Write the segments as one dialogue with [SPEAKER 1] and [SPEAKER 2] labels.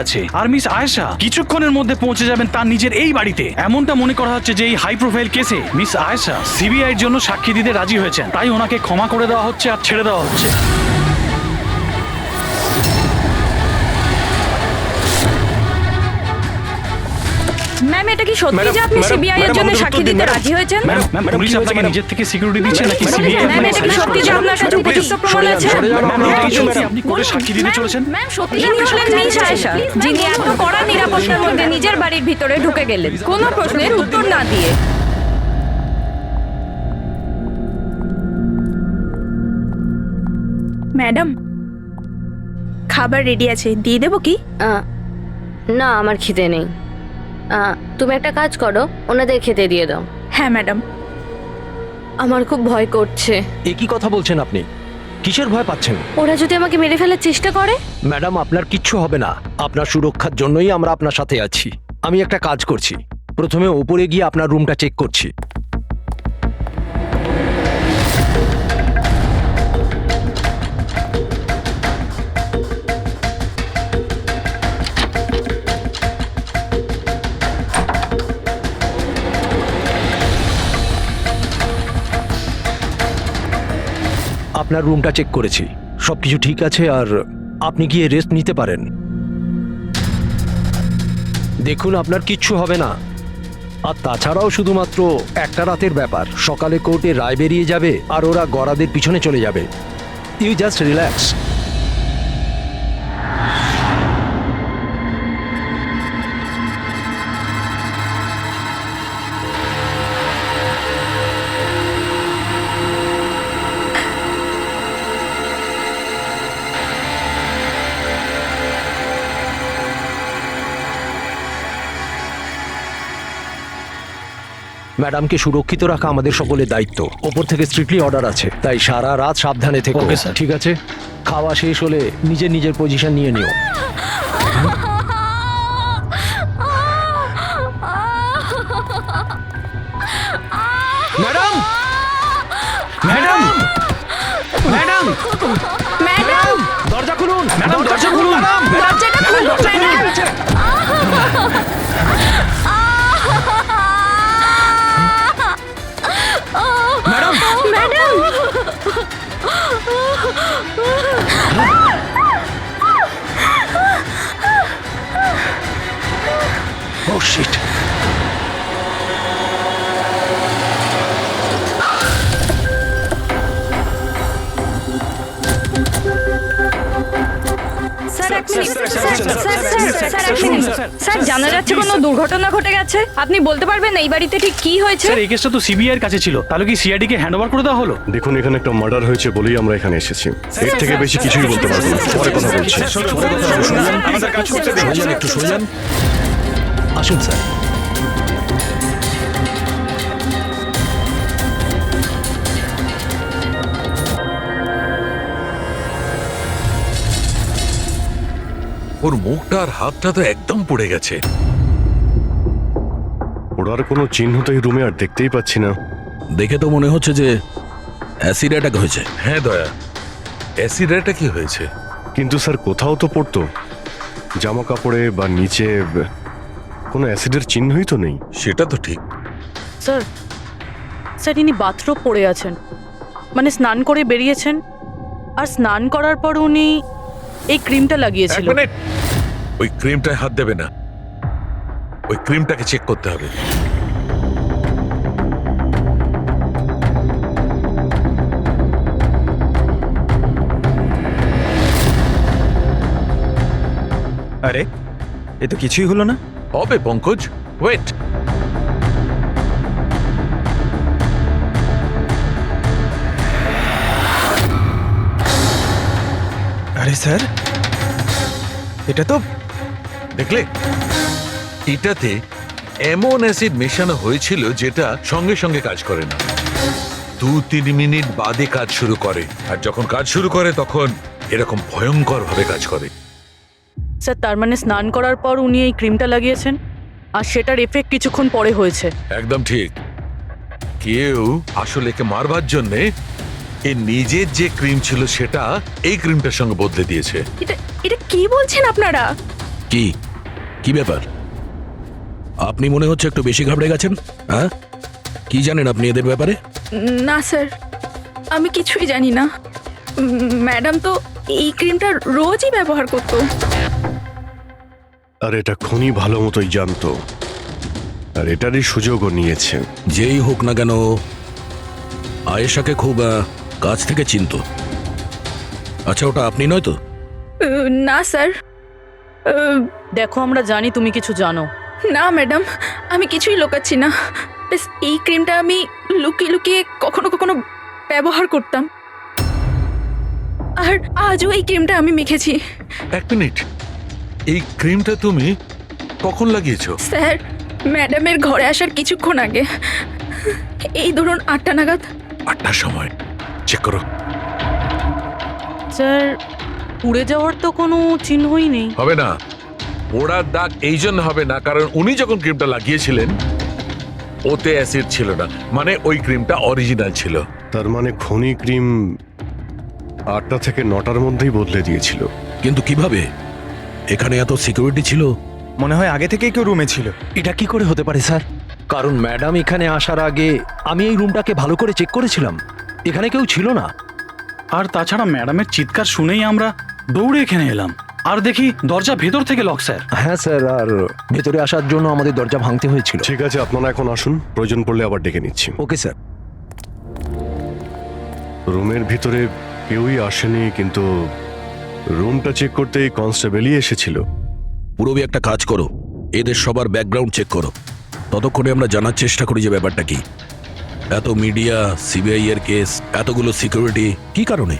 [SPEAKER 1] আছে। আর মিস আয়েশা কিছুক্ষণের মধ্যে পৌঁছে যাবেন তার নিজের এই বাড়িতে। এমনটা মনে করা হচ্ছে যে এই হাই প্রোফাইল কেসে মিস আয়েশা সিবিআই এর জন্য সাক্ষী দিতে রাজি হয়েছেন, তাই ওনাকে ক্ষমা করে দেওয়া হচ্ছে আর ছেড়ে দেওয়া হচ্ছে।
[SPEAKER 2] ম্যাম, এটা কি সত্যি যে আপনি সিবিআই এর জন্য সাক্ষী দিতে রাজি হয়েছেন?
[SPEAKER 1] ম্যাম, পুলিশ আপনাকে নিজের থেকে সিকিউরিটি দিচ্ছে নাকি সিবিআই?
[SPEAKER 2] ম্যাম, এটা কি সত্যি যে আপনার কাছে উপযুক্ত প্রমাণ আছে?
[SPEAKER 1] আপনি কোর্টে সাক্ষী দিতে চলেছেন?
[SPEAKER 2] ম্যাম, সত্যি ইনি হলেন মিস আয়েশা, যিনি এত কড়া নিরাপত্তার মধ্যে নিজের বাড়ির ভিতরে ঢুকে গেলেন কোনো প্রশ্নের উত্তর না দিয়ে।
[SPEAKER 3] ম্যাডাম, খাবার রেডি আছে, দিয়ে দেবো কি?
[SPEAKER 4] না, আমার খিদে নেই। তুমি একটা কাজ করো, ওনাদের খেতে দিয়ে দাও।
[SPEAKER 3] হ্যাঁ ম্যাডাম।
[SPEAKER 4] আমার খুব ভয় করছে।
[SPEAKER 5] একই কথা বলছেন আপনি? কিসের ভয় পাচ্ছেন?
[SPEAKER 4] ওরা যদি আমাকে মেরে ফেলার চেষ্টা করে?
[SPEAKER 5] ম্যাডাম, আপনার কিচ্ছু হবে না। আপনার সুরক্ষার জন্যই আমরা আপনার সাথে আছি। আমি একটা কাজ করছি, প্রথমে ওপরে গিয়ে আপনার রুমটা চেক করছি। আপনার রুমটা চেক করেছি, সবকিছু ঠিক আছে। আর আপনি গিয়ে রেস্ট নিতে পারেন। দেখুন, আপনার কিচ্ছু হবে না। আর তাছাড়াও শুধুমাত্র একটা রাতের ব্যাপার। সকালে কোর্টে রায় বেরিয়ে যাবে আর ওরা গরাদের পিছনে চলে যাবে। You just relax. ম্যাডামকে সুরক্ষিত রাখা আমাদের সকলের দায়িত্ব। ওপর থেকে স্ট্রিক্টলি অর্ডার আছে, তাই সারা রাত সাবধানে থেকো।
[SPEAKER 1] Okay, sir.
[SPEAKER 5] ঠিক আছে? খাওয়া শেষ হলে নিজের নিজের পজিশন নিয়ে নিও। ম্যাডাম! ম্যাডাম! ম্যাডাম!
[SPEAKER 2] ম্যাডাম,
[SPEAKER 5] দরজা খুলুন!
[SPEAKER 1] ম্যাডাম, দরজা খুলুন!
[SPEAKER 2] দরজাটা খুলুন madam.
[SPEAKER 5] Madam!
[SPEAKER 2] Madam,
[SPEAKER 5] Oh shit!
[SPEAKER 2] Sir এক মিনিট। স্যার এক মিনিট। স্যার, জানা যাচ্ছে কোনো দুর্ঘটনা ঘটে গেছে। আপনি বলতে পারবেন এই বাড়িতে ঠিক কি হয়েছে?
[SPEAKER 1] স্যার, এই কেসটা তো সিবিআই এর কাছে ছিল, তাহলে কি সিআইডি কে হ্যান্ড ওভার করে দেওয়া হলো?
[SPEAKER 6] দেখুন, এখানে একটা মার্ডার হয়েছে বলেই আমরা এখানে এসেছি। এর থেকে বেশি কিছুই বলতে পারবো না, পরে কথা বলছি।
[SPEAKER 5] একটু সরে যান। আসুন স্যার।
[SPEAKER 7] ওর মুখটা আর হাতটা তো একদম পুড়ে গেছে।
[SPEAKER 6] ওরার কোনো চিহ্ন তো এই রুমে আর দেখতেই পাচ্ছি না।
[SPEAKER 8] দেখে তো মনে হচ্ছে যে অ্যাসিড অ্যাটাক হয়েছে।
[SPEAKER 7] হ্যাঁ দয়া, অ্যাসিড অ্যাটাকই হয়েছে।
[SPEAKER 6] কিন্তু স্যার, কোথাও তো পড়তো জামা কাপড়ে বা নিচে কোনো অ্যাসিডের চিহ্নই তো নেই।
[SPEAKER 7] সেটা তো ঠিক।
[SPEAKER 9] স্যার, স্যার ইনি বাথরুম পড়ে আছেন, মানে স্নান করে বেরিয়েছেন, আর স্নান করার পর উনি এই ক্রিমটা
[SPEAKER 7] এক
[SPEAKER 9] লাগিয়েছিল।
[SPEAKER 7] মিনিট, ওই ক্রিমটায় হাত দেবে না। ওই ক্রিমটাকে চেক করতে হবে।
[SPEAKER 10] আরে, এ তো কিছুই হলো না।
[SPEAKER 7] হবে পঙ্কজ, ওয়েট।
[SPEAKER 10] আরে স্যার, এটা তো
[SPEAKER 7] দেখলে, এটাতে এমন অ্যাসিড মেশানো হয়েছিল যেটা সঙ্গে সঙ্গে কাজ করে না, 2-3 মিনিট বাদে কাজ শুরু করে। আর যখন কাজ শুরু করে তখন এরকম ভয়ঙ্কর ভাবে কাজ করে।
[SPEAKER 9] স্যার, তার মানে স্নান করার পর উনি এই ক্রিমটা লাগিয়েছেন, আর সেটার এফেক্ট কিছুক্ষণ পরে হয়েছে।
[SPEAKER 7] একদম ঠিক। কেউ আসলে একে মারবার জন্যে এর নিজের যে ক্রিম ছিল সেটা এই ক্রিমটার সঙ্গে বদলে দিয়েছে।
[SPEAKER 3] এটা এটা কি বলছেন আপনারা?
[SPEAKER 8] কি কি ব্যাপার? আপনি মনে হচ্ছে একটু বেশি ঘাবড়ে গেছেন। হ্যাঁ, কি জানেন আপনি এদের ব্যাপারে?
[SPEAKER 3] না স্যার, আমি কিছুই জানি না। ম্যাডাম তো এই ক্রিমটা রোজই ব্যবহার করতো।
[SPEAKER 6] আর এটা খনি ভালো মতোই জানতো, আর এটারই সুযোগও নিয়েছে।
[SPEAKER 8] যেই হোক না কেন, আয়েশাকে খুব কাছ থেকে চিনতো। আচ্ছা, ওটা আপনি নয় তো?
[SPEAKER 3] না স্যার,
[SPEAKER 9] দেখো, আমরা জানি তুমি কিছু জানো।
[SPEAKER 3] না ম্যাডাম, আমি কিছুই লুকাচ্ছি না। ব্যাস এই ক্রিমটা আমি লুকিয়ে লুকিয়ে কখনো কখনো ব্যবহার করতাম, আর আজও এই ক্রিমটা আমি মেখেছি।
[SPEAKER 7] এক মিনিট, এই ক্রিমটা তুমি কখন লাগিয়েছো?
[SPEAKER 3] স্যার, ম্যাডামের ঘরে আসার কিছুক্ষণ আগে, এই ধরুন 8টা নাগাদ।
[SPEAKER 7] 8টার সময়? চেক করো।
[SPEAKER 9] স্যার, পুড়ে যাওয়ার তো কোনো চিহ্নই নেই।
[SPEAKER 7] হবে না, পোড়ার দাগ এই জন্য হবে না কারণ উনি যখন ক্রিমটা লাগিয়েছিলেন ওতে অ্যাসিড ছিল না, মানে ওই ক্রিমটা অরিজিনাল ছিল।
[SPEAKER 6] তার মানে খনি ক্রিম 8টা থেকে 9টার মধ্যেই বদলে দিয়েছিল।
[SPEAKER 8] কিন্তু কিভাবে? এখানে এত সিকিউরিটি ছিল।
[SPEAKER 10] মনে হয় আগে থেকেই কেউ রুমে ছিল।
[SPEAKER 5] এটা কি করে হতে পারে স্যার? কারণ ম্যাডাম এখানে আসার আগে আমি এই রুমটাকে ভালো করে চেক করেছিলাম, এখানে কেউ ছিল না।
[SPEAKER 1] আর তাছাড়া ম্যাডামের চিৎকার শুনেই আমরা দৌড়ে এখানে এলাম, আর দেখি দরজা ভেতর থেকে লক স্যার।
[SPEAKER 5] হ্যাঁ স্যার, আর ভেতরে আসার জন্য আমাদের দরজা ভাঙতে হয়েছিল।
[SPEAKER 6] ঠিক আছে, আপনারা এখন আসুন, প্রয়োজন পড়লে আবার ডেকে নিচ্ছি।
[SPEAKER 5] Okay sir.
[SPEAKER 6] রুমের ভিতরে কেউই আসেনি, কিন্তু রুমটা চেক করতে কনস্টেবলই এসেছিল।
[SPEAKER 8] পুরোবি একটা কাজ করো, এদের সবার ব্যাকগ্রাউন্ড চেক করো। ততক্ষণে আমরা জানার চেষ্টা করি যে ব্যাপারটা কি। এত মিডিয়া, সিবিআই এর কেস, এতগুলো সিকিউরিটি, কি কারণে?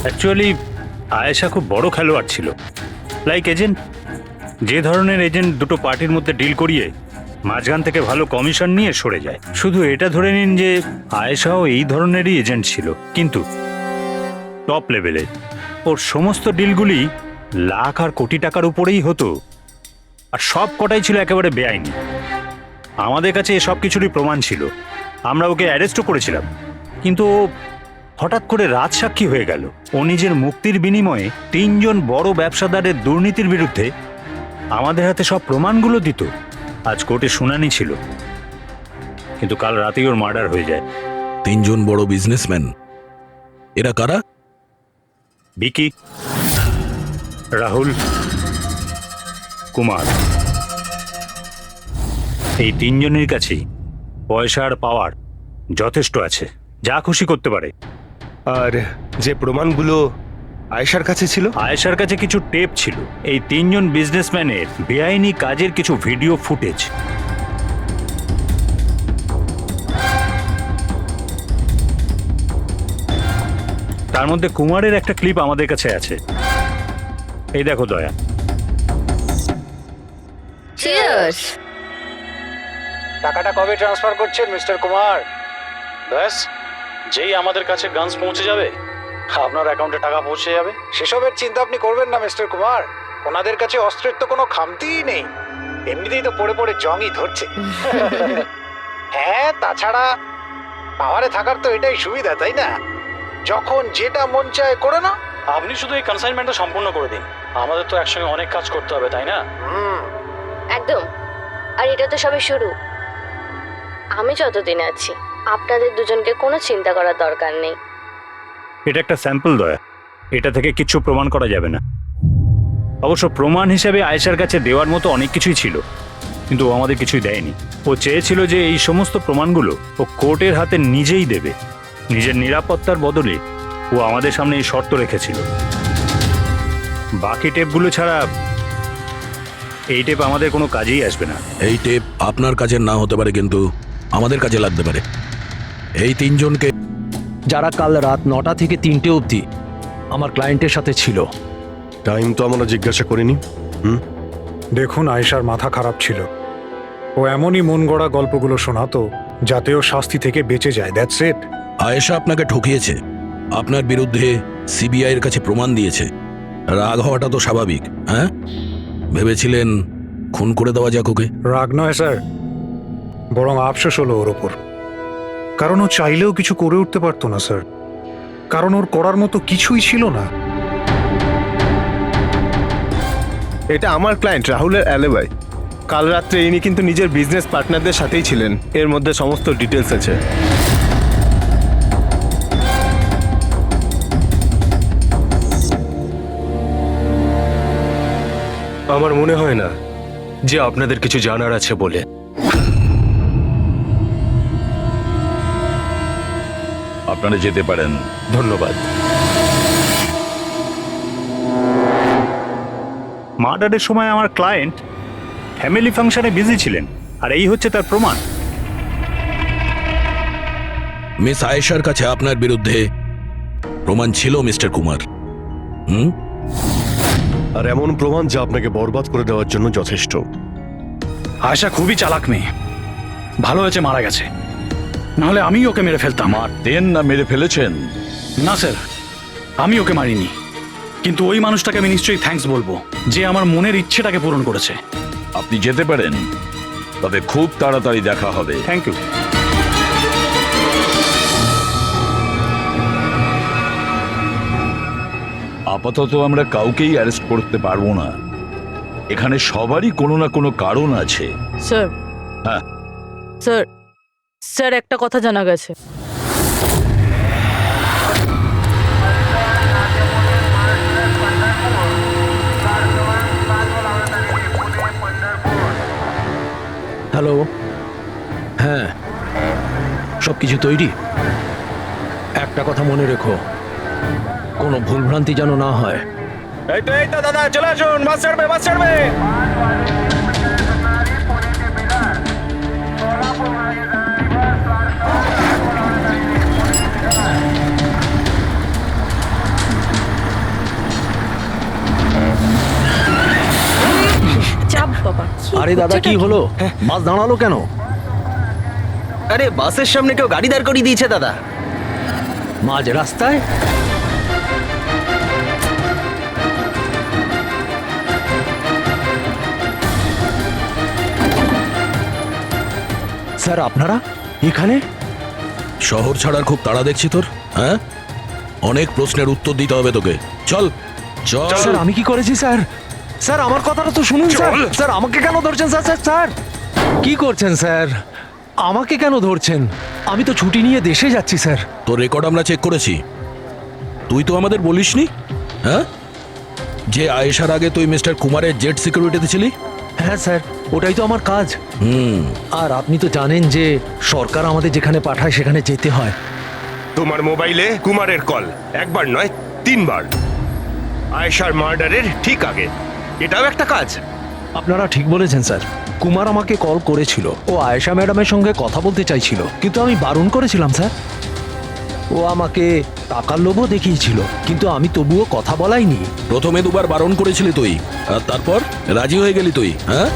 [SPEAKER 11] অ্যাকচুয়ালি আয়েশা খুব বড় খেলোয়াড় ছিল, লাইক এজেন্ট। যে ধরনের এজেন্ট দুটো পার্টির মধ্যে ডিল করিয়ে মাঝখান থেকে ভালো কমিশন নিয়ে সরে যায়। শুধু এটা ধরে নিন যে আয়েশাও এই ধরনেরই এজেন্ট ছিল, কিন্তু টপ লেভেলে। ওর সমস্ত ডিলগুলি লাখ আর কোটি টাকার উপরেই হতো, আর সব কটাই ছিল একেবারে বেআইনি। আমাদের কাছে সব কিছুরই প্রমাণ ছিল, আমরা ওকে অ্যারেস্টও করেছিলাম। কিন্তু ও হঠাৎ করে রাজসাক্ষী হয়ে গেল। ও নিজের মুক্তির বিনিময়ে 3 জন বড় ব্যবসাদারের দুর্নীতির বিরুদ্ধে আমাদের হাতে সব প্রমাণগুলো দিত। আজ কোর্টে শুনানি ছিল, কিন্তু কাল রাতেই ওর মার্ডার হয়ে যায়।
[SPEAKER 8] 3 জন বড় বিজনেসম্যান, এরা কারা?
[SPEAKER 11] বিকি, রাহুল, কুমার। এই 3 জনের কাছেই পয়সা আর পাওয়ার যথেষ্ট আছে, যা খুশি করতে পারে।
[SPEAKER 10] আর যে প্রমাণগুলো আয়েশার কাছে ছিল,
[SPEAKER 11] আয়েশার কাছে কিছু টেপ ছিল, এই 3 জন বিজনেসম্যানের বেআইনি কাজের কিছু ভিডিও ফুটেজ। তার মধ্যে কুমারের একটা ক্লিপ আমাদের কাছে আছে। এই দেখো দয়া।
[SPEAKER 4] চিয়ার্স।
[SPEAKER 1] টাকাটা কবে ট্রান্সফার করছেন মিস্টার কুমার? ব্যাস, যেই আমাদের কাছে গানস পৌঁছে যাবে আপনার অ্যাকাউন্টে টাকা পৌঁছে যাবে।
[SPEAKER 12] সেসবের চিন্তা আপনি করবেন না মিস্টার কুমার, ওনাদের কাছে অস্ত্রের তো কোনো খামতিই নেই, এমনিতেই তো পড়ে পড়ে জংই ধরছে। হ্যাঁ, তাছাড়া পাওয়ারে থাকার তো এটাই সুবিধা, তাই না? যখন যেটা মন চায় করে না।
[SPEAKER 1] আপনি শুধু এই কনসাইনমেন্টটা সম্পূর্ণ করে দিন, আমাদের তো একসঙ্গে অনেক কাজ করতে হবে, তাই না?
[SPEAKER 4] একদম। আর এটা তো সবে শুরু। আমি যতদিন আছি আপনাদের দুজনকে কোনো চিন্তা করার দরকার নেই।
[SPEAKER 11] এটা একটা স্যাম্পল দয়া, এটা থেকে কিচ্ছু প্রমাণ করা যাবে না। অবশ্য প্রমাণ হিসেবে আয়েশার কাছে দেওয়ার মতো অনেক কিছুই ছিল, কিন্তু ও আমাদের কিছুই দেয়নি। ও চেয়েছিল যে এই সমস্ত প্রমাণগুলো ও কোর্টের হাতে নিজেই দেবে। নিজের নিরাপত্তার বদলে ও আমাদের সামনে এই শর্ত রেখেছিল। বাকি টেপগুলো ছাড়া এই টেপ আমাদের কোনো কাজেই আসবে না।
[SPEAKER 8] এই টেপ আপনার কাজের না হতে পারে, কিন্তু আমাদের কাজে লাগতে পারে। এই 3 জনকে,
[SPEAKER 5] যারা কাল রাত 9টা থেকে 3টে অবধি আমার ক্লায়েন্টের সাথে ছিল।
[SPEAKER 6] টাইম তো আমরা জিজ্ঞাসা করিনি।
[SPEAKER 12] দেখুন, আয়েশার মাথা খারাপ ছিল, ও এমনই মন গড়া গল্পগুলো শোনাতো যাতে ও শাস্তি থেকে বেঁচে যায়। That's it.
[SPEAKER 8] আয়েশা আপনাকে ঠকিয়েছে, আপনার বিরুদ্ধে সিবিআই এর কাছে প্রমাণ দিয়েছে। রাগ হওয়াটা তো স্বাভাবিক। হ্যাঁ, ভেবেছিলেন খুন করে দেওয়া যাক ওকে?
[SPEAKER 12] রাগ নয় স্যার, বরং আফসোস হলো ওর ওপর। কারণ ও চাইলেও কিছু করে উঠতে পারতো না স্যার, কারণ ওর করার মতো কিছুই ছিল না।
[SPEAKER 13] এটা আমার ক্লায়েন্ট রাহুলের অ্যালিবাই। কাল রাত্রে ইনি কিন্তু নিজের বিজনেস পার্টনারদের সাথেই ছিলেন, এর মধ্যে সমস্ত ডিটেলস আছে।
[SPEAKER 14] আমার মনে হয় না যে আপনাদের কিছু জানার আছে বলে।
[SPEAKER 8] আপনারা যেতে পারেন।
[SPEAKER 14] ধন্যবাদ।
[SPEAKER 11] মার্ডারের সময় আমার ক্লায়েন্ট ফ্যামিলি ফাংশনে বিজি ছিলেন, আর এই হচ্ছে তার প্রমাণ।
[SPEAKER 8] মিস আয়েশার কাছে আপনার বিরুদ্ধে প্রমাণ ছিল মিস্টার কুমার।
[SPEAKER 6] আর এমন প্রমাণ যা আপনাকে বরবাদ করে দেওয়ার জন্য যথেষ্ট।
[SPEAKER 1] আয়েশা খুবই চালাক মেয়ে, ভালো হয়েছে মারা গেছে, নাহলে আমি ওকে মেরে ফেলতাম।
[SPEAKER 8] মারতেন না মেরে ফেলেছেন?
[SPEAKER 1] না স্যার, আমি ওকে মারিনি, কিন্তু ওই মানুষটাকে আমি নিশ্চয়ই থ্যাঙ্কস বলবো যে আমার মনের ইচ্ছেটাকে পূরণ করেছে।
[SPEAKER 8] আপনি যেতে পারেন, তবে খুব তাড়াতাড়ি দেখা হবে।
[SPEAKER 11] Thank you.
[SPEAKER 8] আপাতত আমরা কাউকেই অ্যারেস্ট করতে পারবো না। এখানে সবারই কোনো না কোনো কারণ আছে।
[SPEAKER 9] স্যার,
[SPEAKER 8] হ্যাঁ
[SPEAKER 9] স্যার, স্যার একটা কথা জানা গেছে।
[SPEAKER 5] হ্যালো, হ্যাঁ সব কিছু তৈরি। একটা কথা মনে রেখো, কোনো ভুলভ্রান্তি যেন না হয়।
[SPEAKER 10] এই তো দাদা, চলে আসুন, বাস ছাড়বে, বাস ছাড়বে।
[SPEAKER 9] চাপ বাবা।
[SPEAKER 5] আরে দাদা, কি হলো? বাস দাঁড়ালো কেন?
[SPEAKER 10] আরে বাসের সামনে কেউ গাড়ি দাঁড় করিয়ে দিয়েছে দাদা।
[SPEAKER 5] মাঝ রাস্তায়? স্যার, আপনারা এখানে?
[SPEAKER 8] শহর ছাড়ার খুব তাড়া দেখছি তোর। হ্যাঁ, অনেক প্রশ্নের উত্তর দিতে হবে তোকে। চল চল।
[SPEAKER 5] স্যার, আমি কি করেছি স্যার? স্যার, আমার কথাটা তো শুনুন স্যার। স্যার, আমাকে কেন ধরছেন স্যার? স্যার স্যার কি করছেন স্যার? আমাকে কেন ধরছেন? আমি তো ছুটি নিয়ে দেশে যাচ্ছি স্যার।
[SPEAKER 8] তোর রেকর্ড আমরা চেক করেছি, তুই তো আমাদের বলিসনি। হ্যাঁ, যে আয়েশার আগে তুই মিস্টার কুমারের জেট সিকিউরিটিতে ছিলি।
[SPEAKER 5] হ্যাঁ স্যার, ওটাই তো আমার কাজ। আর আপনি তো জানেন যে সরকার আমাদের যেখানে পাঠায় সেখানে যেতে হয়।
[SPEAKER 13] তোমার মোবাইলে কুমারের কল একবার নয় 3 বার, আয়েশার মার্ডারের ঠিক আগে। এটাও একটা কাজ।
[SPEAKER 5] আপনারা ঠিক বলেছেন স্যার। কুমার আমাকে কল করেছিল, ও আয়েশা ম্যাডামের সঙ্গে কথা বলতে চাইছিল, কিন্তু আমি বারণ করেছিলাম স্যার। ও আমাকে টাকার লোভও দেখিয়েছিল, কিন্তু আমি তবুও কথা বলাইনি।
[SPEAKER 8] প্রথমে দুবার বারণ করেছিলি তুই, আর তারপর রাজি হয়ে গেলি তুই। হ্যাঁ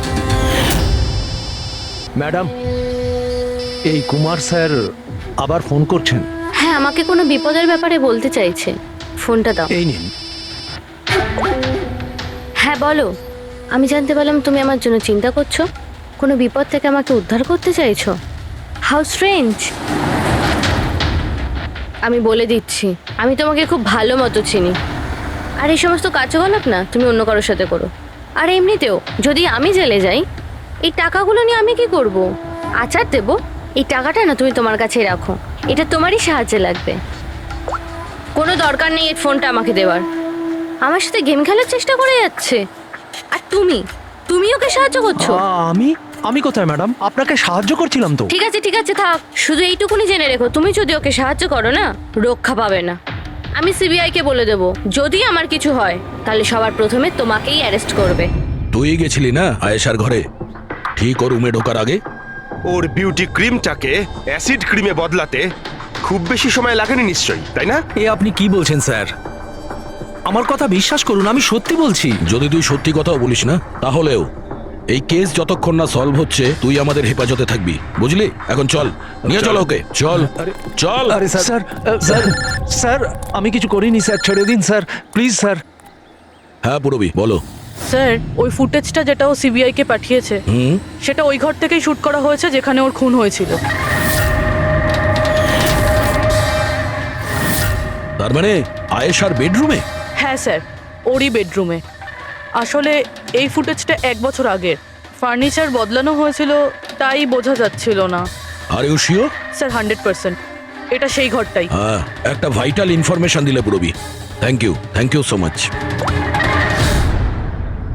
[SPEAKER 5] ম্যাডাম, এই কুমার স্যার আবার ফোন করছেন।
[SPEAKER 4] হ্যাঁ, আমাকে কোনো বিপদের ব্যাপারে বলতে চাইছে। ফোনটা দাও।
[SPEAKER 5] এই নিন।
[SPEAKER 4] হ্যাঁ বলো। আমি জানতে পারলাম তুমি আমার জন্য চিন্তা করছো, কোনো বিপদ থেকে আমাকে উদ্ধার করতে চাইছো। How strange. আমি বলে দিচ্ছি, আমি তোমাকে খুব ভালো মতো চিনি, আর এই সমস্ত কার্যকলাপ না তুমি অন্য কারোর সাথে করো। আর এমনিতেও যদি আমি জেলে যাই, এই টাকাগুলো নিয়ে আমি কি করব? আচার দেবো? এই টাকাটা না তুমি তোমার কাছেই রাখো, এটা তোমারই সাহায্যে লাগবে। কোনো দরকার নেই এই ফোনটা আমাকে দেওয়ার। আমার সাথে গেম খেলার চেষ্টা করে যাচ্ছে, আর তুমি ওকে সাহায্য করছো।
[SPEAKER 5] আমি কোথায় ম্যাডাম? আপনাকে সাহায্য করছিলাম তো।
[SPEAKER 4] ঠিক আছে ঠিক আছে, থাক। শুধু এইটুকুনি জেনে রেখো, তুমি যদি ওকে সাহায্য করো না, রক্ষা পাবে না। আমি সিবিআই কে বলে দেবো, যদি আমার কিছু হয় তাহলে সবার প্রথমে তোমাকেই অ্যারেস্ট করবে।
[SPEAKER 8] তুই গেছিলি না আয়েশার ঘরে ঠিক ওর রুমে ঢোকার আগে?
[SPEAKER 13] ওর বিউটি ক্রিমটাকে অ্যাসিড ক্রিমে বদলাতে খুব বেশি সময় লাগেনি নিশ্চয়ই, তাই না?
[SPEAKER 5] এ আপনি কি বলছেন স্যার? আমার কথা বিশ্বাস করুন, আমি সত্যি বলছি।
[SPEAKER 8] যদি তুই সত্যি কথাও বলিস না, তাহলেও এই কেস যতক্ষণ না সলভ হচ্ছে তুই আমাদের হেফাজতে থাকবি, বুঝলি? এখন চল, নিয়ে চল ওকে, চল চল।
[SPEAKER 5] আরে স্যার, স্যার স্যার আমি কিছু করিনি স্যার, ছেড়ে দিন স্যার, প্লিজ স্যার।
[SPEAKER 8] হ্যাঁ পুরবি, বলো।
[SPEAKER 9] স্যার, ওই ফুটেজটা যেটা ও সিবিআই কে পাঠিয়েছে, সেটা ওই ঘর থেকেই শুট করা হয়েছে যেখানে ওর খুন হয়েছিল।
[SPEAKER 8] তার মানে আয়েশার বেডরুমে?
[SPEAKER 9] হ্যাঁ স্যার, ওরই বেডরুমে। আসলে এই ফুটেজটা 1 বছর আগের। ফার্নিচার বদলানো হয়েছিল, তাই বোঝা যাচ্ছিল না।
[SPEAKER 8] Are you sure?
[SPEAKER 9] স্যার 100%। এটা সেই ঘরটাই।
[SPEAKER 8] হ্যাঁ, একটা ভাইটাল ইনফরমেশন দিলে Purbi. Thank you so much.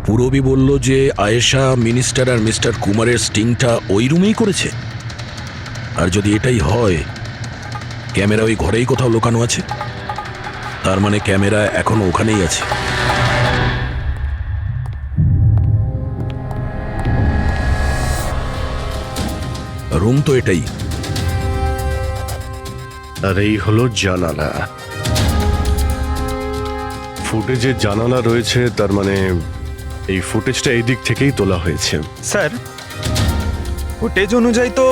[SPEAKER 8] Purbi বলল যে আয়েশা মিনিস্টার আর মিস্টার কুমারের স্টিংটা ওই রুমেই করেছে। আর যদি এটাই হয়, ক্যামেরা ওই ঘরেই কোথাও লোকানো আছে, তার মানে ক্যামেরা এখনো ওখানেই আছে। রুম তো এটাই।
[SPEAKER 6] আর এই হলো জানালা। ফুটেজে জানালা রয়েছে, তার মানে এই ফুটেজটা এই দিক থেকেই তোলা হয়েছে।
[SPEAKER 10] স্যার, ফুটেজ অনুযায়ী তো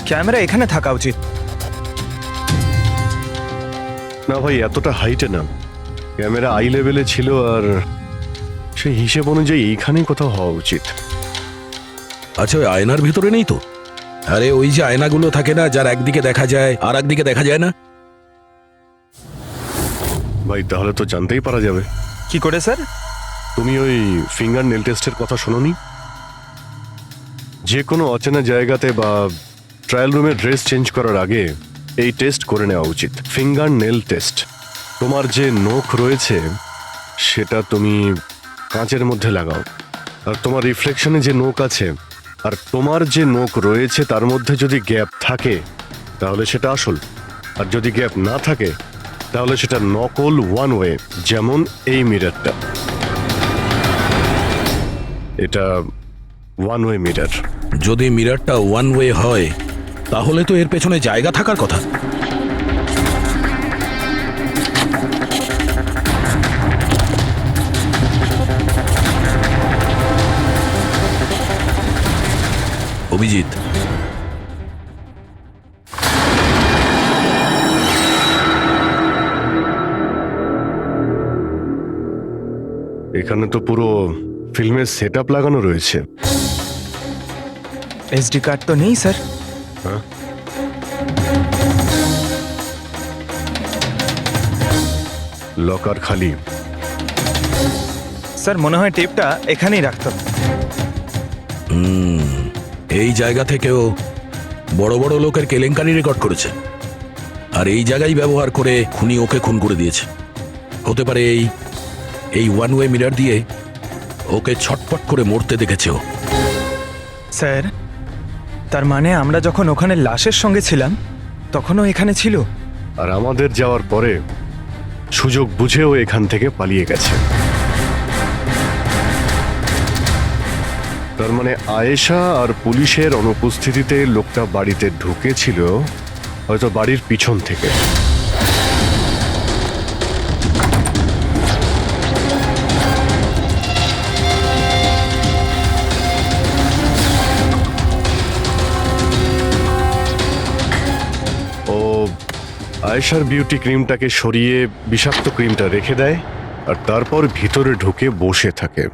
[SPEAKER 10] ক্যামেরা এখানে থাকা উচিত।
[SPEAKER 6] না ভাই, এতটা হাইটে না, ক্যামেরা আই লেভেলে ছিল, আর সেই হিসেব অনুযায়ী এইখানেই কোথাও হওয়া উচিত।
[SPEAKER 8] আচ্ছা, ওই আয়নার ভিতরে নেই তো? আরে ওই যে আয়নাগুলো থাকে না, যার একদিকে দেখা যায় আর একদিকে দেখা যায় না।
[SPEAKER 6] ভাই তাহলে তো জানতেই পারা যাবে।
[SPEAKER 10] কি করে স্যার?
[SPEAKER 6] তুমি ওই ফিঙ্গার নেল টেস্টের কথা শোনোনি? যে কোনো অচেনা জায়গাতে বা ট্রায়াল রুমে ড্রেস চেঞ্জ করার আগে এই টেস্ট করে নেওয়া উচিত, ফিঙ্গার নেল টেস্ট। তোমার যে নখ রয়েছে সেটা তুমি কাঁচের মধ্যে লাগাও, আর তোমার রিফ্লেকশনে যে নখ আছে আর তোমার যে নখ রয়েছে তার মধ্যে যদি গ্যাপ থাকে তাহলে সেটা আসল, আর যদি গ্যাপ না থাকে তাহলে সেটা নকল ওয়ান ওয়ে। যেমন এই মিররটা, এটা ওয়ান ওয়ে মিরর।
[SPEAKER 8] যদি মিররটা ওয়ান ওয়ে হয় তাহলে তো এর পেছনে জায়গা থাকার কথা। অভিজিৎ,
[SPEAKER 6] এখানে তো পুরো ফিল্মের সেটআপ লাগানো রয়েছে।
[SPEAKER 10] এসডি কার্ড তো নেই স্যার।
[SPEAKER 6] হ্যাঁ, লকার খালি।
[SPEAKER 10] স্যার মনে হয় টেপটা এখানেই রাখতাম।
[SPEAKER 8] এই জায়গা থেকেও বড় বড় লোকের কেলেঙ্কারি রেকর্ড করেছে, আর এই জায়গায় ব্যবহার করে খুনি ওকে খুন করে দিয়েছে। হতে পারে এই ওয়ান ওয়ে মিরর দিয়ে ওকে ছটপট করে মরতে দেখেছে ও।
[SPEAKER 10] স্যার, তার মানে আমরা যখন ওখানে লাশের সঙ্গে ছিলাম তখনও এখানে ছিল।
[SPEAKER 6] আর আমাদের যাওয়ার পরে সুযোগ বুঝেও এখান থেকে পালিয়ে গেছে। তার মানে আয়েশা আর পুলিশের অনুপস্থিতিতে লোকটা বাড়িতে ঢুকেছিল, হয়তো বাড়ির পিছন থেকে। ও আয়েশার বিউটি ক্রিমটাকে সরিয়ে বিষাক্ত ক্রিমটা রেখে দেয়, আর তারপর ভিতরে ঢুকে বসে থাকে।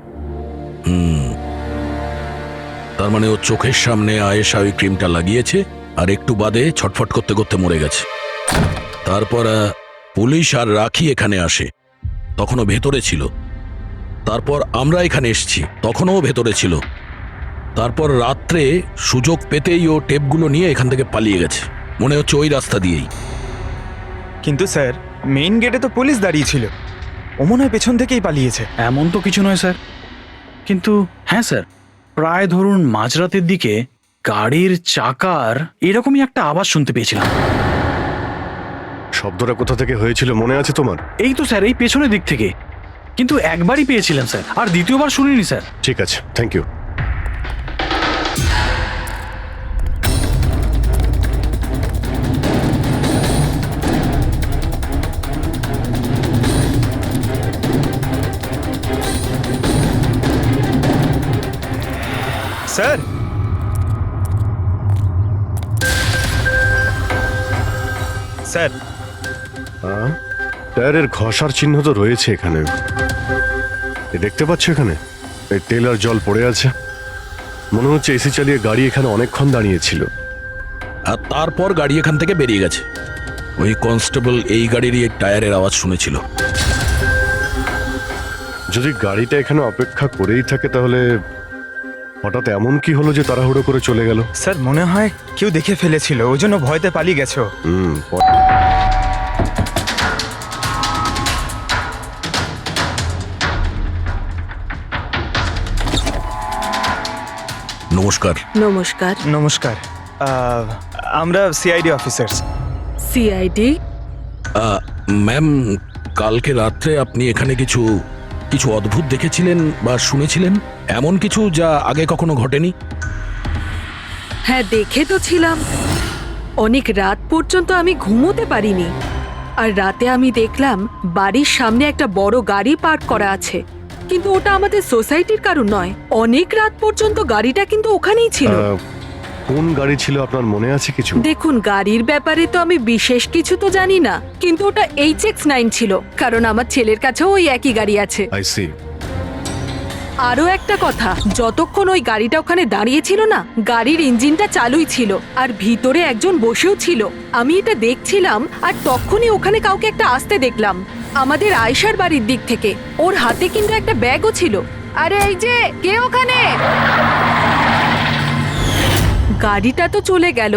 [SPEAKER 8] তার মানে ও চোখের সামনে আয়েশা ওই ক্রিমটা লাগিয়েছে, আর একটু বাদে ছটফট করতে করতে মরে গেছে। তারপর পুলিশ আর রাখি এখানে আসে, তখনও ভেতরে ছিল। তারপর আমরা এখানে এসেছি, তখনও ভেতরে ছিল। তারপর রাত্রে সুযোগ পেতেই ও টেপগুলো নিয়ে এখান থেকে পালিয়ে গেছে, মনে হচ্ছে ওই রাস্তা দিয়েই।
[SPEAKER 10] কিন্তু স্যার, মেইন গেটে তো পুলিশ দাঁড়িয়ে ছিল, ও মনে হয় পেছন থেকেই পালিয়েছে।
[SPEAKER 1] এমন তো কিছু নয় স্যার, কিন্তু হ্যাঁ স্যার, প্রায় ধরুন মাঝরাতের দিকে গাড়ির চাকার এরকমই একটা আওয়াজ শুনতে পেয়েছিলাম।
[SPEAKER 6] শব্দটা কোথা থেকে হয়েছিল মনে আছে তোমার?
[SPEAKER 1] এই তো স্যার, এই পেছনের দিক থেকে, কিন্তু একবারই পেয়েছিলেন স্যার, আর দ্বিতীয়বার শুনিনি স্যার।
[SPEAKER 6] ঠিক আছে, থ্যাংক ইউ।
[SPEAKER 10] স্যার, স্যার,
[SPEAKER 6] টায়ারের ঘষার চিহ্ন তো রয়েছে এখানে, দেখতে পাচ্ছ এখানে এই তেল আর জল পড়ে আছে। মনে হচ্ছে এসি চালিয়ে গাড়ি এখানে অনেকক্ষণ দাঁড়িয়েছিল।
[SPEAKER 8] আর তারপর গাড়ি এখান থেকে বেরিয়ে গেছে। ওই কনস্টেবল এই গাড়িরই টায়ারের আওয়াজ শুনেছিল।
[SPEAKER 6] যদি গাড়িটা এখানে অপেক্ষা করেই থাকে তাহলে হঠাৎ এমন কি হলো যে তাড়াহুড়ো করে চলে গেল?
[SPEAKER 10] স্যার মনে হয় কেউ দেখে ফেলেছিল, ওই জন্য ভয়তে পালিয়ে গেছো।
[SPEAKER 8] নমস্কার।
[SPEAKER 3] নমস্কার।
[SPEAKER 10] নমস্কার, আমরা সিআইডি অফিসার্স।
[SPEAKER 3] সিআইডি?
[SPEAKER 8] ম্যাম, কালকে রাত্রে আপনি এখানে কিছু কিছু অদ্ভুত দেখেছিলেন বা শুনেছিলেন, এমন কিছু যা আগে কখনো ঘটেনি?
[SPEAKER 3] হ্যাঁ, দেখে তো ছিলাম। অনেক রাত পর্যন্ত আমি ঘুমোতে পারিনি। আর রাতে আমি দেখলাম বাড়ির সামনে একটা বড় গাড়ি পার্ক করা আছে, কিন্তু ওটা আমাদের সোসাইটির কারণ নয়। অনেক রাত পর্যন্ত গাড়িটা কিন্তু ওখানেই ছিল।
[SPEAKER 6] কোন গাড়ি ছিল আপনার মনে আছে কিছু?
[SPEAKER 3] দেখুন, গাড়ির ব্যাপারে তো আমি বিশেষ কিছু তো জানি না, কিন্তু ওটা HX9 ছিল, কারণ আমার ছেলের কাছেও ওই একই গাড়ি আছে।
[SPEAKER 6] I see.
[SPEAKER 3] আরো একটা কথা, যতক্ষণ ওই গাড়িটা ওখানে দাঁড়িয়ে ছিল না, গাড়ির ইঞ্জিনটা চালুই ছিল আর ভিতরে একজন বসেও ছিল। আমি এটা দেখছিলাম আর তখনই ওখানে কাউকে একটা আসতে দেখলাম আমাদের আয়েশার বাড়ির দিক থেকে। ওর হাতে কিন্তু একটা ব্যাগও ছিল। আরে এই যে, কে ওখানে? গাড়িটা তো চলে গেল,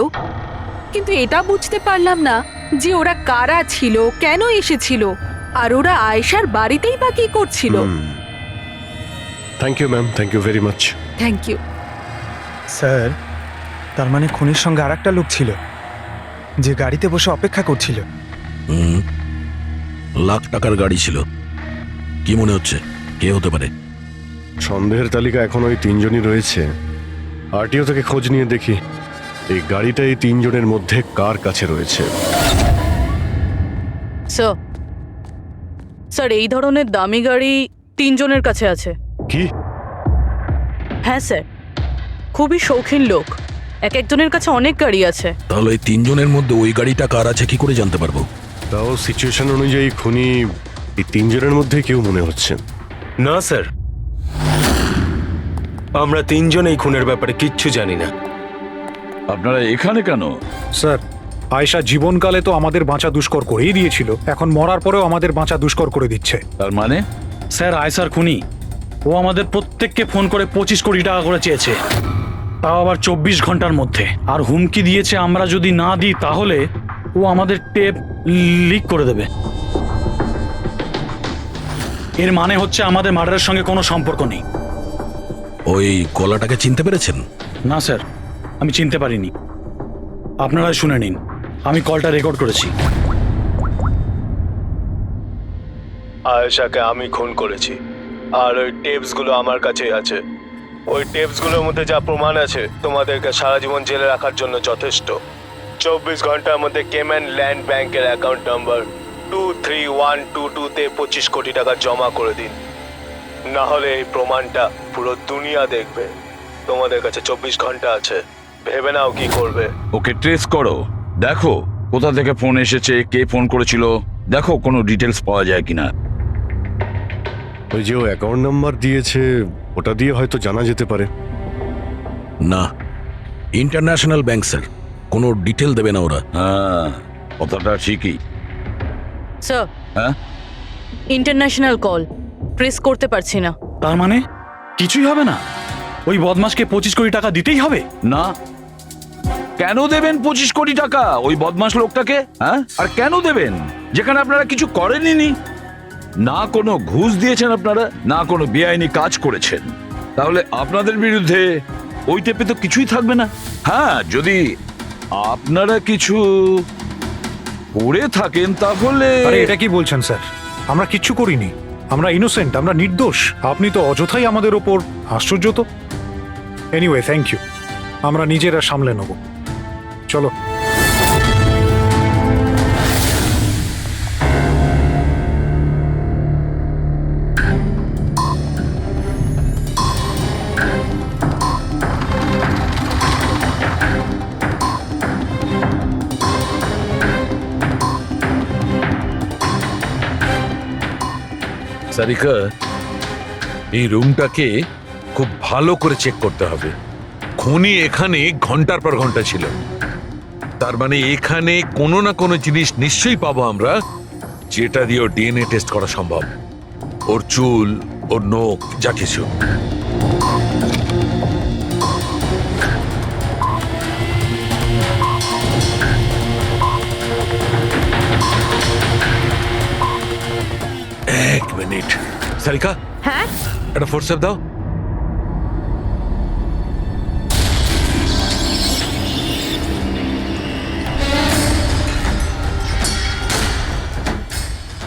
[SPEAKER 3] কিন্তু এটা বুঝতে পারলাম না যে ওরা কারা ছিল, কেন এসেছিল, আর ওরা আয়েশার বাড়িতেই বা কি করছিল।
[SPEAKER 6] Thank you ma'am, thank you very much.
[SPEAKER 3] Thank you.
[SPEAKER 10] Sir, তার মানে খুনির সঙ্গে আর একটা লোক ছিল যে গাড়িতে বসে অপেক্ষা করছিল।
[SPEAKER 8] লাখ টাকার গাড়ি ছিল। কি মনে হচ্ছে কে হতে পারে?
[SPEAKER 6] সন্দেহের তালিকা এখন ওই তিনজনই রয়েছে। আরটিও থেকে খোঁজ নিয়ে দেখি এই গাড়িটা এই তিনজনের মধ্যে কার কাছে রয়েছে।
[SPEAKER 9] স্যার, এই ধরনের দামি গাড়ি 3 জনের কাছে আছে।
[SPEAKER 6] কি?
[SPEAKER 9] হ্যাঁ স্যার, খুবই শৌখিন লোক, এক একজনের কাছে অনেক গাড়ি আছে।
[SPEAKER 8] তাহলে এই 3 জনের মধ্যে ওই গাড়িটা কার আছে কি করে জানতে পারবো?
[SPEAKER 6] তাও সিচুয়েশন অনুযায়ী খুনি এই তিনজনের মধ্যে কেউ মনে হচ্ছে।
[SPEAKER 14] না স্যার, আমরা 3 জন এই খুনের ব্যাপারে কিচ্ছু জানি না।
[SPEAKER 11] আপনারা এখানে কেন?
[SPEAKER 12] স্যার, আয়েশা জীবনকালে তো আমাদের বাঁচা দুষ্কর করেই দিয়েছিল, এখন মরার পরেও আমাদের বাঁচা দুষ্কর করে দিচ্ছে।
[SPEAKER 11] তার মানে?
[SPEAKER 1] স্যার, আয়েশার খুনি ও আমাদের প্রত্যেককে ফোন করে 25 কোটি টাকা করে চেয়েছে, তাও আবার 24 ঘন্টার মধ্যে। আর হুমকি দিয়েছে আমরা যদি না দিই তাহলে ও আমাদের টেপ লিক করে দেবে। এর মানে হচ্ছে আমাদের মার্ডারের সঙ্গে কোনো সম্পর্ক নেই।
[SPEAKER 8] ওই গলাটাকে চিনতে পেরেছেন?
[SPEAKER 1] না স্যার, আমি চিনতে পারিনি। আপনারা শুনে নিন, আমি কলটা রেকর্ড করেছি।
[SPEAKER 14] আয়েশাকে আমি খুন করেছি, আর ওই টেপসগুলো আমার কাছেই আছে। ওই টেপসগুলোর মধ্যে যা প্রমাণ আছে তোমাদেরকে সারা জীবন জেলে রাখার জন্য যথেষ্ট। 24 ঘন্টার মধ্যে কেম্যান ল্যান্ড ব্যাংকের অ্যাকাউন্ট নাম্বার 23122-তে 25 কোটি টাকা জমা করে দিন, না হলে এই প্রমাণটা পুরো দুনিয়া দেখবে। তোমাদের কাছে 24 ঘন্টা আছে, ভেবে নাও কি করবে।
[SPEAKER 11] ওকে ট্রেস করো, দেখো কোথা থেকে ফোন এসেছে, কে ফোন করেছিল, দেখো কোনো ডিটেলস পাওয়া যায় কিনা।
[SPEAKER 6] ওই যে ও অ্যাকাউন্ট নাম্বার দিয়েছে, ওটা দিয়ে হয়তো জানা যেতে পারে।
[SPEAKER 8] না, ইন্টারন্যাশনাল ব্যাংক স্যার, কোনো ডিটেল দেবে না ওরা।
[SPEAKER 11] হ্যাঁ, কথাটা ঠিকই।
[SPEAKER 9] স্যার,
[SPEAKER 11] হ্যাঁ,
[SPEAKER 9] ইন্টারন্যাশনাল কল ট্রেস করতে পারছি না।
[SPEAKER 1] তার মানে কিছুই হবে না? ওই বদমাশকে 25 কোটি টাকা দিতেই হবে?
[SPEAKER 11] না। কেন দেবেন 25 কোটি টাকা ওই বদমাশ লোকটাকে? হ্যাঁ, আর কেন দেবেন যেখানে আপনারা কিছু করেননি? না কোনো ঘুষ দিয়েছেন আপনারা, না কোনো বেআইনি কাজ করেছেন। তাহলে আপনাদের বিরুদ্ধে ওই টেপে তো কিছুই থাকবে না। হ্যাঁ, যদি আপনারা কিছু করে থাকেন তাহলে।
[SPEAKER 12] আরে এটা কি বলছেন স্যার? আমরা কিচ্ছু করিনি, আমরা ইনোসেন্ট, আমরা নির্দোষ। আপনি তো অযথাই আমাদের ওপর। আশ্চর্য তো। এনিওয়ে, থ্যাংক ইউ, আমরা নিজেরা সামলে নেব। চলো।
[SPEAKER 7] সারিকা, এই রুমটাকে খুব ভালো করে চেক করতে হবে। খুনি এখানে ঘন্টার পর ঘন্টা ছিল, তার মানে এখানে কোনো না কোনো জিনিস নিশ্চয়ই পাবো আমরা, যেটা দিয়ে ডিএনএ টেস্ট করা সম্ভব। ওর চুল, ওর নোখ যা কিছু। এক মিনিট সারিকা,
[SPEAKER 2] হ্যাঁ
[SPEAKER 7] একটা ফোর্সেপ দাও।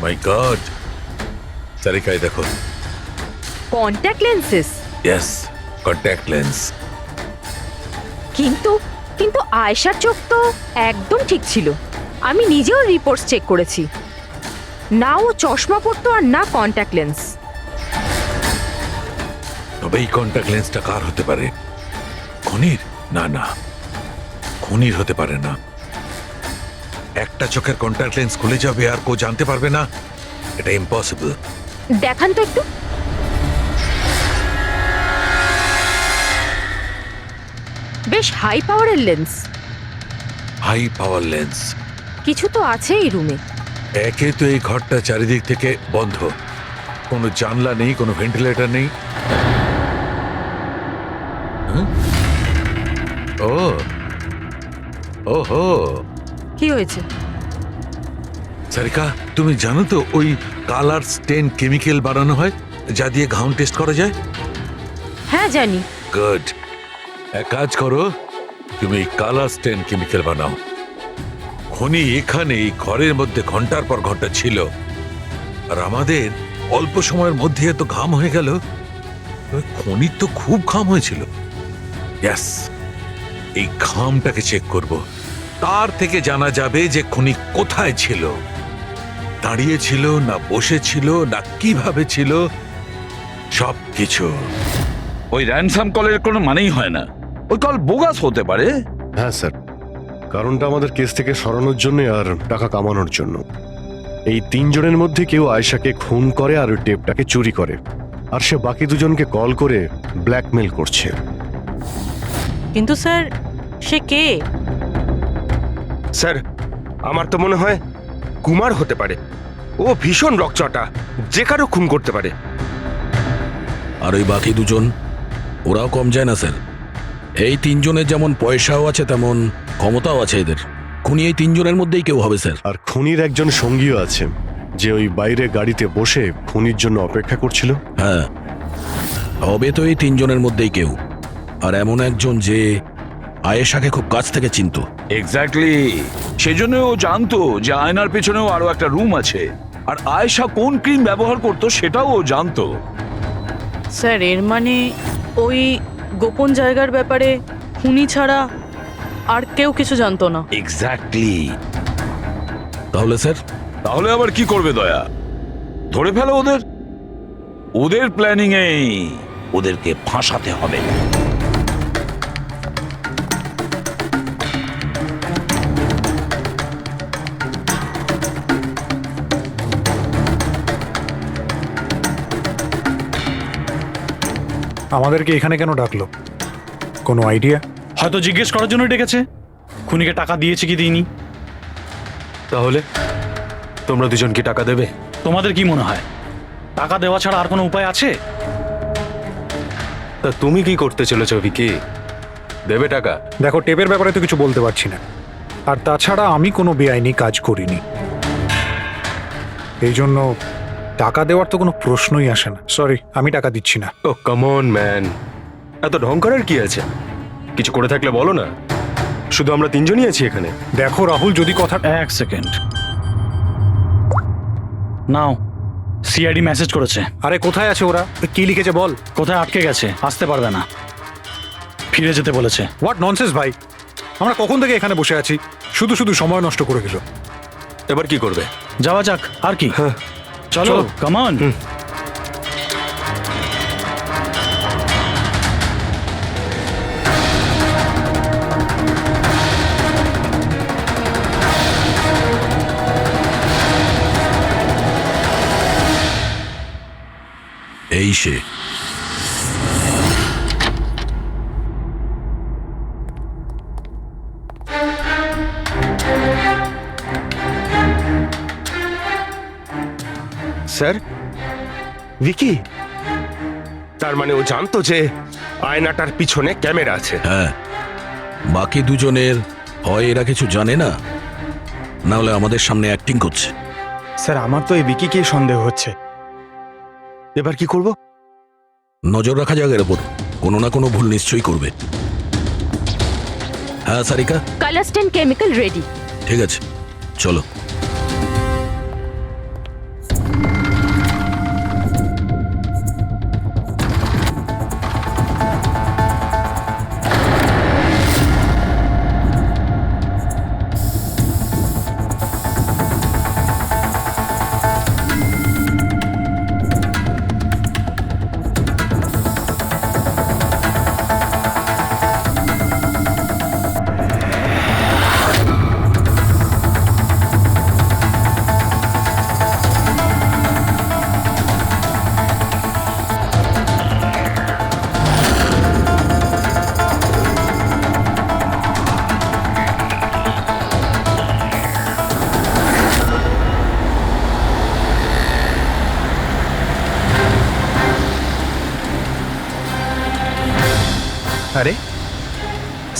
[SPEAKER 7] মাই গড, সারিকাই দেখো।
[SPEAKER 3] Contact lenses.
[SPEAKER 7] Yes, contact lens.
[SPEAKER 3] কিন্তু কিন্তু আয়েশার চোখ তো একদম ঠিক ছিল। আমি নিজেও রিপোর্টস চেক করেছি, না ও চশমা পরতো আর না কন্ট্যাক্ট লেন্স।
[SPEAKER 7] তবে এই কন্ট্যাক্ট লেন্সটা কার হতে পারে? খনির? না না, খনির হতে পারে না। একটা চোখের কন্ট্যাক্ট লেন্স খুলে যাবে আর কেউ জানতে পারবে না, এটা ইম্পসিবল।
[SPEAKER 3] দেখান তো একটু। বেশ হাই পাওয়ারের লেন্স।
[SPEAKER 7] High power lens?
[SPEAKER 3] কিছু তো আছে এই রুমে।
[SPEAKER 7] একে তো এই ঘরটা চারিদিক থেকে বন্ধ, কোনো জানলা নেই, কোনো ভেন্টিলেটর নেই। হুম? ও ওহো,
[SPEAKER 3] কি হয়েছে?
[SPEAKER 7] সারিকা, তুমি জানো তো ওই কালার স্টেন কেমিক্যাল বানানো হয় যা দিয়ে ঘাম টেস্ট করা যায়?
[SPEAKER 3] হ্যাঁ জানি।
[SPEAKER 7] গুড, এক কাজ করো, তুমি কালার স্টেন কেমিক্যাল বানাও। খনি এখানে এই ঘরের মধ্যে ঘন্টার পর ঘন্টা ছিল, আর আমাদের অল্প সময়ের মধ্যে এত ঘাম হয়ে গেল। ওই খনির তো খুব ঘাম হয়েছিল। ইয়েস, এই ঘামটাকে চেক করব, তার থেকে জানা যাবে যে খনি কোথায় ছিল, দাঁড়িয়ে ছিল না বসে ছিল না কিভাবে ছিল, সব কিছু।
[SPEAKER 8] ওই র্যানসাম কলের কোনো মানেই হয় না, ওই কল বোগাস হতে পারে।
[SPEAKER 6] হ্যাঁ স্যার, কারণটা আমাদের কেস থেকে সরানোর জন্য আর টাকা কামানোর জন্য। এই তিনজনের মধ্যে কেউ আয়েশাকে খুন করে আর ওই টেপটাকে চুরি করে, আর সে বাকি দুজনকে কল করে ব্ল্যাকমেল করছে।
[SPEAKER 9] কিন্তু স্যার, সে কে?
[SPEAKER 13] স্যার, আমার তো মনে হয় কুমার হতে পারে। ও ভীষণ রকচটা, যে কারো খুন করতে পারে।
[SPEAKER 8] আর ওই বাকি দুজন, ওরাও কম যায় না স্যার। এই তিনজনের যেমন পয়সাও আছে তেমন ক্ষমতাও আছে এদের। খুনি এই তিনজনের মধ্যেই কেউ হবে স্যার।
[SPEAKER 6] আর খুনির একজন সঙ্গীও আছে, যে ওই বাইরে গাড়িতে বসে খুনির জন্য অপেক্ষা করছিল।
[SPEAKER 8] হ্যাঁ, হবে তো এই তিনজনের মধ্যেই কেউ। আর এমন একজন যে আয়েশাকে খুব কাছ থেকে চিনত।
[SPEAKER 15] এক্স্যাক্টলি, সেজন্য ও জানতো যে আয়নার পেছনেও আরো একটা রুম আছে, আর আয়েশা কোন ক্রিম ব্যবহার করতো সেটাও ও জানতো।
[SPEAKER 9] স্যার, এর মানে ওই গোপন জায়গার ব্যাপারে খুনি ছাড়া আর কেউ কিছু জানতো না।
[SPEAKER 15] এক্স্যাক্টলি।
[SPEAKER 8] তাহলে স্যার?
[SPEAKER 15] তাহলে আবার কি করবে দয়া? ধরে ফেলো ওদের। ওদের প্ল্যানিং এই, ওদেরকে ফাঁসাতে হবে।
[SPEAKER 12] আমাদেরকে এখানে কেন ডাকলো? কোনো আইডিয়া?
[SPEAKER 1] হয়তো জিজ্ঞেস করার জন্য ডেকেছে, খুনিকে টাকা দিয়েছে কি দিইনি।
[SPEAKER 14] তাহলে তোমরা দুজন কি টাকা দেবে?
[SPEAKER 1] তোমাদের কি মনে হয় টাকা দেওয়া ছাড়া আর কোনো উপায় আছে?
[SPEAKER 14] তা তুমি কি করতে চলেছো ভিকি? দেবে টাকা?
[SPEAKER 12] দেখো, টেপের ব্যাপারে তো কিছু বলতে পারছি না, আর তাছাড়া আমি কোনো বেআইনি কাজ করিনি, এই জন্য টাকা দেওয়ার তো কোনো প্রশ্নই আসে না। সরি, আমি টাকা দিচ্ছি না।
[SPEAKER 14] ও কাম অন ম্যান, এত ঢং করার কি আছে? কিছু করে থাকলে বলো না, শুধু আমরা তিনজনই আছি এখানে।
[SPEAKER 12] দেখো রাহুল, যদি কথা...
[SPEAKER 1] এক সেকেন্ড, নাও, সিআইডি মেসেজ করেছে।
[SPEAKER 12] আরে কোথায় আছে ওরা? কি লিখেছে বল।
[SPEAKER 1] কোথায় আটকে গেছে, আসতে পারবে না, ফিরে যেতে বলেছে।
[SPEAKER 12] হোয়াট ননসেন্স ভাই, আমরা কখন থেকে এখানে বসে আছি, শুধু শুধু সময় নষ্ট করে দিল।
[SPEAKER 14] এবার কি করবে?
[SPEAKER 1] যাওয়া যাক, আর কি। চলো, কাম অন।
[SPEAKER 8] এই সে।
[SPEAKER 13] স্যার, ভিকি, তার মানে ও জানতো যে আয়নাটার পিছনে ক্যামেরা আছে।
[SPEAKER 8] হ্যাঁ, বাকি দুজনের হয় এরা কিছু জানে না, না হলে আমাদের সামনে অ্যাক্টিং করছে।
[SPEAKER 10] স্যার আমার তো এই বিকিকেই সন্দেহ হচ্ছে।
[SPEAKER 13] এবার কি করব?
[SPEAKER 8] নজর রাখা যাক এর ওপর, কোনো না কোনো ভুল নিশ্চয়ই করবে। হ্যাঁ সারিকা,
[SPEAKER 2] কালাস্টেন কেমিক্যাল রেডি।
[SPEAKER 8] ঠিক আছে, চলো।
[SPEAKER 10] আরে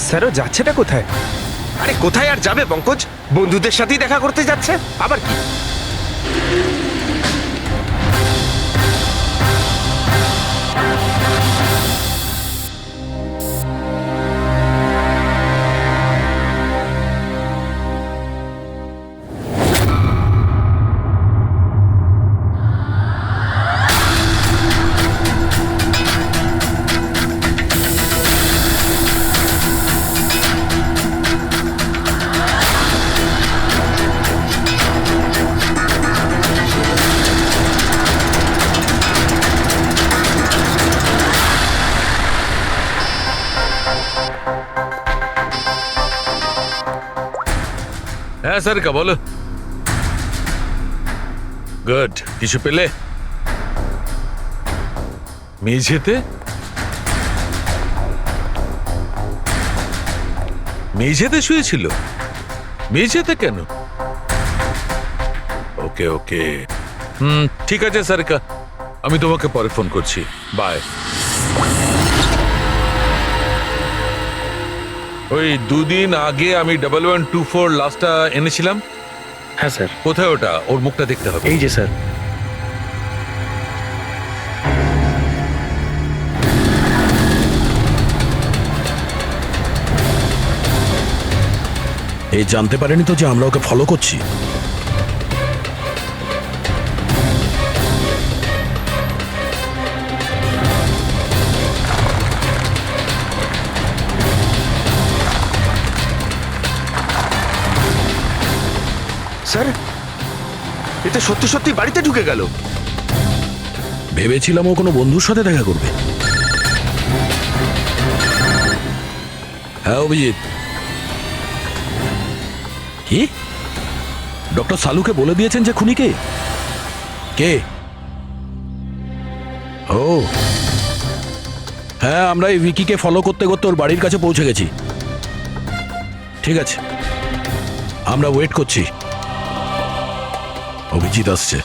[SPEAKER 10] স্যারও যাচ্ছেটা কোথায়?
[SPEAKER 13] আরে কোথায় আর যাবে পঙ্কজ, বন্ধুদের সাথেই দেখা করতে যাচ্ছে, আবার কি?
[SPEAKER 7] হ্যাঁ সারিকা বলো। গুড, কিছু পেলে? মেঝেতে? মেঝেতে শুয়েছিল? মেঝেতে কেন? ওকে ওকে, ঠিক আছে সারিকা, আমি তোমাকে পরে ফোন করছি। বাই। ওই দুদিন আগে আমি 1124 লাস্টটা এনেছিলাম।
[SPEAKER 1] হ্যাঁ স্যার।
[SPEAKER 7] কোথায় ওটা? ওর মুখটা দেখতে হবে।
[SPEAKER 1] এই যে স্যার।
[SPEAKER 8] এই জানতে পারেনি তো যে আমরা ওকে ফলো করছি?
[SPEAKER 13] স্যার, এটা সত্যি সত্যি বাড়িতে ঢুকে গেল।
[SPEAKER 8] ভেবেছিলাম ও কোনো বন্ধুর সাথে দেখা করবে। হ্যাঁ অভিজিৎ। কি? ডক্টর সালুকে বলে দিয়েছেন যে খুনি কে? কে? ও হ্যাঁ, আমরা এই ভিকিকে ফলো করতে করতে ওর বাড়ির কাছে পৌঁছে গেছি। ঠিক আছে, আমরা ওয়েট করছি। অভিজিৎ আসছে।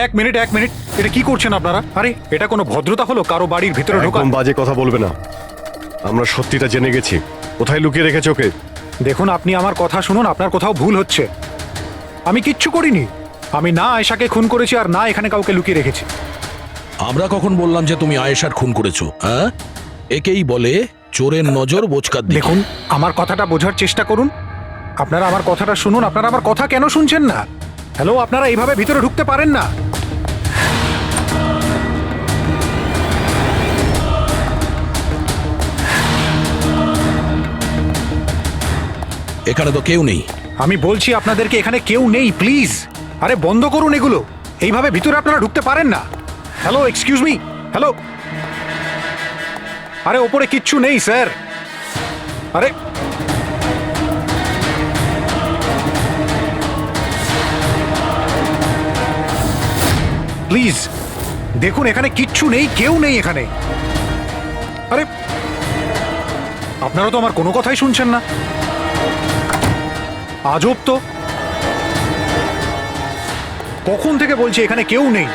[SPEAKER 12] এক মিনিট, এটা কি করছেন আপনারা? আরে এটা কোনো ভদ্রতা হলো কারো বাড়ির ভিতরে ঢোকা?
[SPEAKER 6] একদম বাজে কথা বলবে না, আমরা সত্যিটা জেনে গেছি। কোথায় লুকিয়ে রেখেছো ওকে?
[SPEAKER 12] দেখুন, আপনি আমার কথা শুনুন, আপনার কোথাও ভুল হচ্ছে। আমি কিচ্ছু করিনি। আমি না আয়েশাকে খুন করেছি আর না এখানে কাউকে লুকিয়ে রেখেছি।
[SPEAKER 8] আমরা কখন বললাম যে তুমি আয়েশার খুন করেছো? হ্যাঁ, একেই বলে চোরের নজর বোচকার দিকে।
[SPEAKER 12] দেখুন, আমার কথাটা বোঝার চেষ্টা করুন। আপনারা আমার কথাটা শুনুন। আপনারা আমার কথা কেন শুনছেন না? হ্যালো, আপনারা এইভাবে ভিতরে ঢুকতে পারেন না।
[SPEAKER 8] এখানে তো কেউ নেই।
[SPEAKER 12] আমি বলছি আপনাদেরকে এখানে কেউ নেই, প্লিজ। আরে বন্ধ করুন এগুলো, এইভাবে ভিতরে আপনারা ঢুকতে পারেন না। Hello, excuse me, hello. আরে ওপরে কিচ্ছু নেই স্যার। আরে প্লিজ দেখুন, এখানে কিচ্ছু নেই, কেউ নেই এখানে। আরে আপনারা তো আমার কোনো কথাই শুনছেন না। আজব তো, কখন থেকে বলছি এখানে কেউ নেই।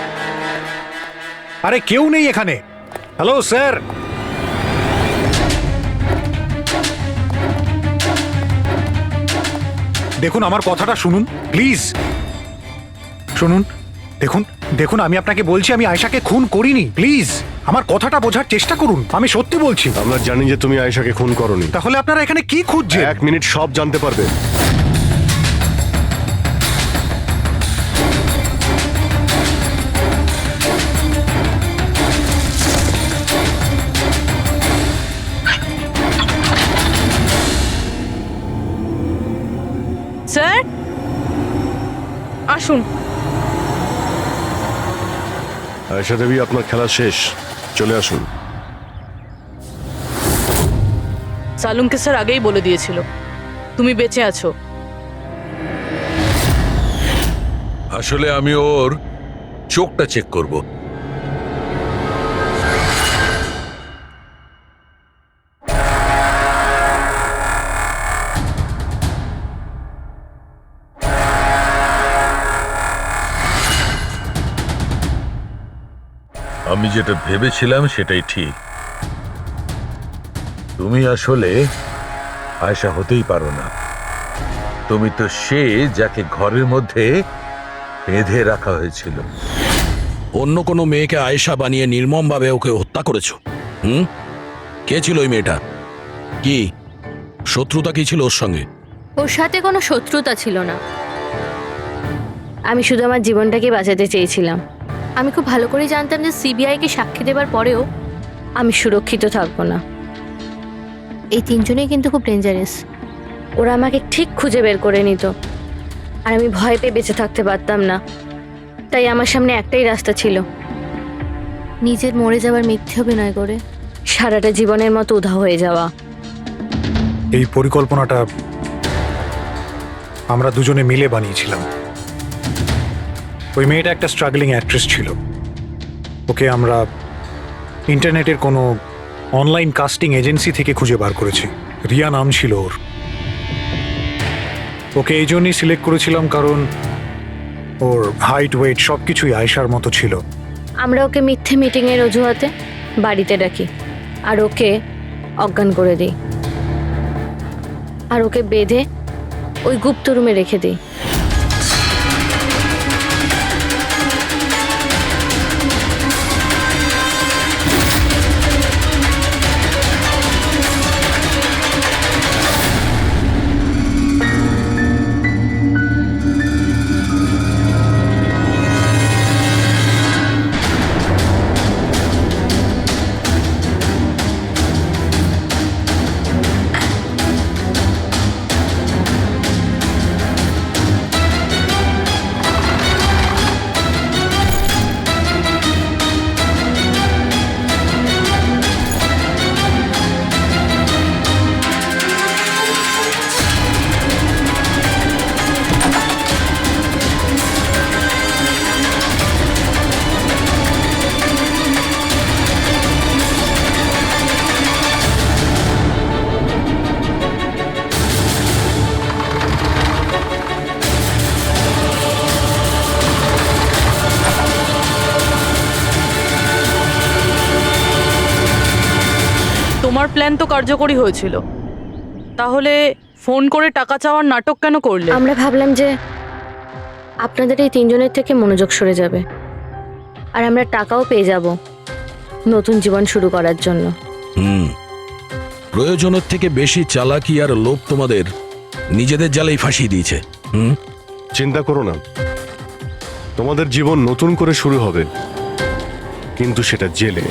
[SPEAKER 12] আরে কেউ নেই এখানে। হ্যালো স্যার, দেখুন আমার কথাটা শুনুন প্লিজ, শুনুন। দেখুন দেখুন, আমি আপনাকে বলছি আমি আয়েশাকে খুন করিনি, প্লিজ আমার কথাটা বোঝার চেষ্টা করুন, আমি সত্যি বলছি।
[SPEAKER 6] আমরা জানি যে তুমি আয়েশাকে খুন করনি।
[SPEAKER 12] তাহলে আপনারা এখানে কি খুঁজছেন?
[SPEAKER 6] 1 মিনিট, সব জানতে পারবে।
[SPEAKER 9] স্যার আসুন।
[SPEAKER 6] আয়েশা দেবী, আপনার খেলা শেষ, চলে আসুন।
[SPEAKER 9] সালুমকে স্যার আগেই বলে দিয়েছিল তুমি বেঁচে আছো।
[SPEAKER 7] আসলে আমি ওর চোখটা চেক করব। আমি যেটা ভেবেছিলাম সেটাই ঠিক। তুমি আসলে আয়েশা হতেই পারো না। তুমি তো সে যাকে ঘরের মধ্যে বেঁধে রাখা হয়েছিল।
[SPEAKER 8] অন্য কোনো মেয়েকে আয়েশা বানিয়ে নির্মমভাবে ওকে হত্যা করেছো। কে ছিল ওই মেয়েটা? কি শত্রুতা কি ছিল ওর সঙ্গে?
[SPEAKER 4] ওর সাথে কোনো শত্রুতা ছিল না। আমি শুধু আমার জীবনটাকে বাঁচাতে চেয়েছিলাম। আমি খুব ভালো করে জানতাম যে সিবিআইকে সাক্ষী দেবার পরেও আমি সুরক্ষিত থাকবো না। এই তিনজনেই কিন্তু খুব ডেঞ্জারাস। ওরা আমাকে ঠিক খুঁজে বের করে নিত, আর আমি ভয় পেয়ে বেঁচে থাকতে পারতাম না। তাই আমার সামনে একটাই রাস্তা ছিল, নিজের মরে যাওয়ার মিথ্যে অভিনয় করে সারাটা জীবনের মতো উধাও হয়ে যাওয়া।
[SPEAKER 12] এই পরিকল্পনাটা আমরা দুজনে মিলে বানিয়েছিলাম। ওই মেয়েটা একটা স্ট্রাগলিং অ্যাক্ট্রেস ছিল। ওকে আমরা ইন্টারনেটের কোনো অনলাইন কাস্টিং এজেন্সি থেকে খুঁজে বার করেছি। রিয়া নাম ছিল ওর। ওকে এই জন্যই সিলেক্ট করেছিলাম কারণ ওর হাইট, ওয়েট সব কিছুই আয়েশার মতো ছিল।
[SPEAKER 4] আমরা ওকে মিথ্যে মিটিংয়ের অজুহাতে বাড়িতে ডাকি, আর ওকে অজ্ঞান করে দিই, আর ওকে বেঁধে ওই গুপ্ত রুমে রেখে দিই।
[SPEAKER 9] তোমার প্ল্যান তো কার্যকরী হয়েছিল, তাহলে ফোন করে টাকা চাওয়ার নাটক কেন করলে?
[SPEAKER 4] আমরা ভাবলাম যে আপনাদের এই তিনজনের থেকে মনোযোগ সরে যাবে, আর আমরা টাকাও পেয়ে যাব নতুন জীবন শুরু করার জন্য।
[SPEAKER 8] প্রয়োজনের থেকে বেশি চালাকি আর লোভ তোমাদের নিজেদের জালেই ফাঁসিয়ে দিয়েছে।
[SPEAKER 6] চিন্তা করো না, তোমাদের জীবন নতুন করে শুরু হবে, কিন্তু সেটা জেলে।